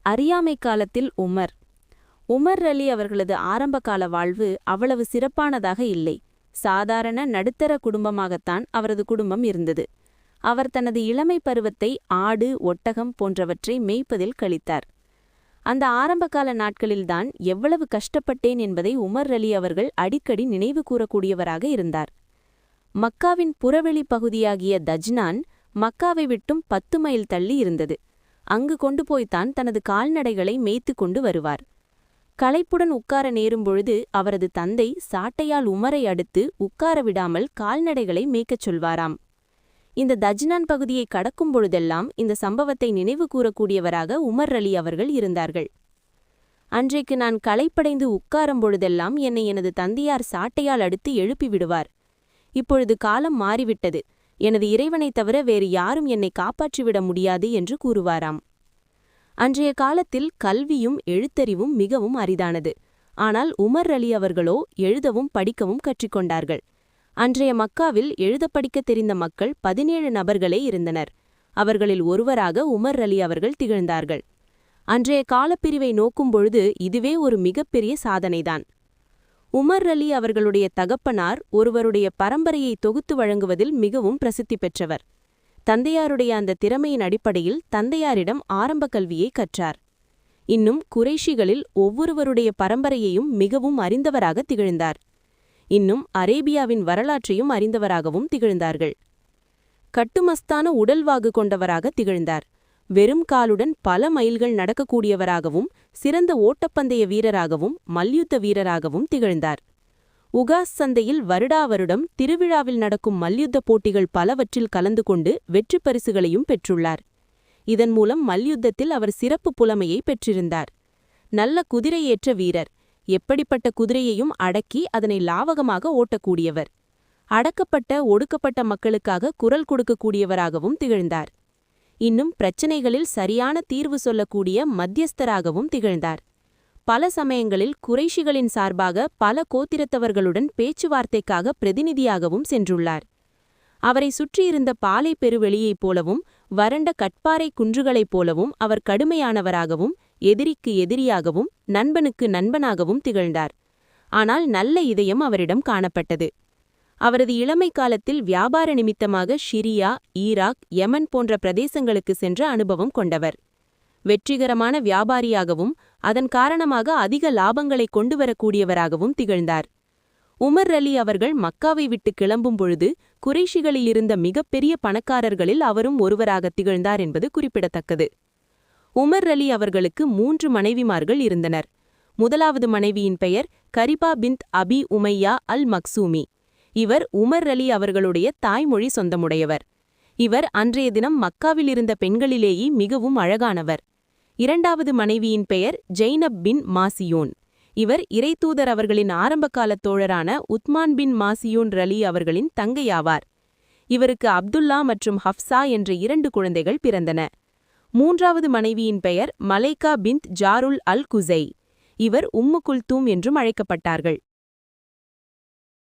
அறியாமை காலத்தில் Umar. Umar அலி அவர்களது ஆரம்பகால வாழ்வு அவ்வளவு சிறப்பானதாக இல்லை. சாதாரண நடுத்தர குடும்பமாகத்தான் அவரது குடும்பம் இருந்தது. அவர் தனது இளமை பருவத்தை ஆடு, ஒட்டகம் போன்றவற்றை மேய்ப்பதில் கழித்தார். அந்த ஆரம்பகால நாட்களில்தான் எவ்வளவு கஷ்டப்பட்டேன் என்பதை உமர் அலி அவர்கள் அடிக்கடி நினைவு கூறக்கூடியவராக இருந்தார். மக்காவின் புறவெளி பகுதியாகிய தஜ்னான் மக்காவை விட்டும் 10 மைல் தள்ளி இருந்தது. அங்கு கொண்டு போய்த்தான் தனது கால்நடைகளை மேய்த்து கொண்டு வருவார். களைப்புடன் உட்கார நேரும்பொழுது அவரது தந்தை சாட்டையால் உமரை அடுத்து உட்கார விடாமல் கால்நடைகளை மேய்க்கச் சொல்வாராம். இந்த தஜ்னான் பகுதியை கடக்கும் பொழுதெல்லாம் இந்த சம்பவத்தை நினைவு கூறக்கூடியவராக உமர் அலி அவர்கள் இருந்தார்கள். அன்றைக்கு நான் களைப்படைந்து உட்காரும் பொழுதெல்லாம் என்னை எனது தந்தையார் சாட்டையால் அடுத்து எழுப்பி விடுவார். இப்பொழுது காலம் மாறிவிட்டது. எனது இறைவனைத் தவிர வேறு யாரும் என்னை காப்பாற்றிவிட முடியாது என்று கூறுவாராம். அன்றைய காலத்தில் கல்வியும் எழுத்தறிவும் மிகவும் அரிதானது. ஆனால் உமர் அலி அவர்களோ எழுதவும் படிக்கவும் கற்றுக்கொண்டார்கள். அன்றைய மக்காவில் எழுத படிக்கத் தெரிந்த மக்கள் 17 நபர்களே இருந்தனர். அவர்களில் ஒருவராக உமர் அலி அவர்கள் திகழ்ந்தார்கள். அன்றைய காலப்பிரிவை நோக்கும் பொழுது இதுவே ஒரு மிகப்பெரிய சாதனைதான். உமர் அலி அவர்களுடைய தகப்பனார் ஒருவருடைய பரம்பரையை தொகுத்து வழங்குவதில் மிகவும் பிரசித்தி பெற்றவர். தந்தையாருடைய அந்த திறமையின் அடிப்படையில் தந்தையாரிடம் ஆரம்ப கல்வியை கற்றார். இன்னும் குறைஷிகளில் ஒவ்வொருவருடைய பரம்பரையையும் மிகவும் அறிந்தவராக திகழ்ந்தார். இன்னும் அரேபியாவின் வரலாற்றையும் அறிந்தவராகவும் திகழ்ந்தார்கள். கட்டுமஸ்தான உடல்வாகு கொண்டவராக திகழ்ந்தார். வெறும் காலுடன் பல மைல்கள் நடக்கக்கூடியவராகவும் சிறந்த ஓட்டப்பந்தய வீரராகவும் மல்யுத்த வீரராகவும் திகழ்ந்தார். உகாஸ் சந்தையில் வருடா வருடம் திருவிழாவில் நடக்கும் மல்யுத்த போட்டிகள் பலவற்றில் கலந்து கொண்டு வெற்றி பரிசுகளையும் பெற்றுள்ளார். இதன் மூலம் மல்யுத்தத்தில் அவர் சிறப்பு புலமையை பெற்றிருந்தார். நல்ல குதிரையேற்ற வீரர். எப்படிப்பட்ட குதிரையையும் அடக்கி அதனை லாவகமாக ஓட்டக்கூடியவர். அடக்கப்பட்ட ஒடுக்கப்பட்ட மக்களுக்காக குரல் கொடுக்கக்கூடியவராகவும் திகழ்ந்தார். இன்னும் பிரச்சினைகளில் சரியான தீர்வு சொல்லக்கூடிய மத்தியஸ்தராகவும் திகழ்ந்தார். பல சமயங்களில் குறைஷிகளின் சார்பாக பல கோத்திரத்தவர்களுடன் பேச்சுவார்த்தைக்காக பிரதிநிதியாகவும் சென்றுள்ளார். அவரை சுற்றியிருந்த பாலை பெருவெளியைப் போலவும் வறண்ட கட்பாறை குன்றுகளைப் போலவும் அவர் கடுமையானவராகவும் எதிரிக்கு எதிரியாகவும் நண்பனுக்கு நண்பனாகவும் திகழ்ந்தார். ஆனால் நல்ல இதயம் அவரிடம் காணப்பட்டது. அவரது இளமை காலத்தில் வியாபார நிமித்தமாக ஷிரியா, ஈராக், யமன் போன்ற பிரதேசங்களுக்கு சென்ற அனுபவம் கொண்டவர். வெற்றிகரமான வியாபாரியாகவும் அதன் காரணமாக அதிக லாபங்களை கொண்டு வரக்கூடியவராகவும் திகழ்ந்தார். உமர் அலி அவர்கள் மக்காவை விட்டு கிளம்பும் பொழுது குறைஷிகளில் இருந்த மிகப்பெரிய பணக்காரர்களில் அவரும் ஒருவராக திகழ்ந்தார் என்பது குறிப்பிடத்தக்கது. உமர் அலி அவர்களுக்கு 3 மனைவிமார்கள் இருந்தனர். முதலாவது மனைவியின் பெயர் கரிபா பின்த் அபி உமையா அல் மக்சூமி. இவர் உமர் அலி அவர்களுடைய தாய்மொழி சொந்தமுடையவர். இவர் அன்றைய தினம் மக்காவில் இருந்த பெண்களிலேயே மிகவும் அழகானவர். இரண்டாவது மனைவியின் பெயர் ஜெய்னப் பின் மாசியூன். இவர் இறைத்தூதர் அவர்களின் ஆரம்பகால தோழரான உத்மான் பின் மாசியூன் ரலி அவர்களின் தங்கையாவார். இவருக்கு அப்துல்லா மற்றும் ஹப்சா என்ற 2 குழந்தைகள் பிறந்தன. மூன்றாவது மனைவியின் பெயர் மலைக்கா பின்த் ஜாருல் அல் குசை. இவர் உம்மு குல்தூம் என்றும் அழைக்கப்பட்டார்கள்.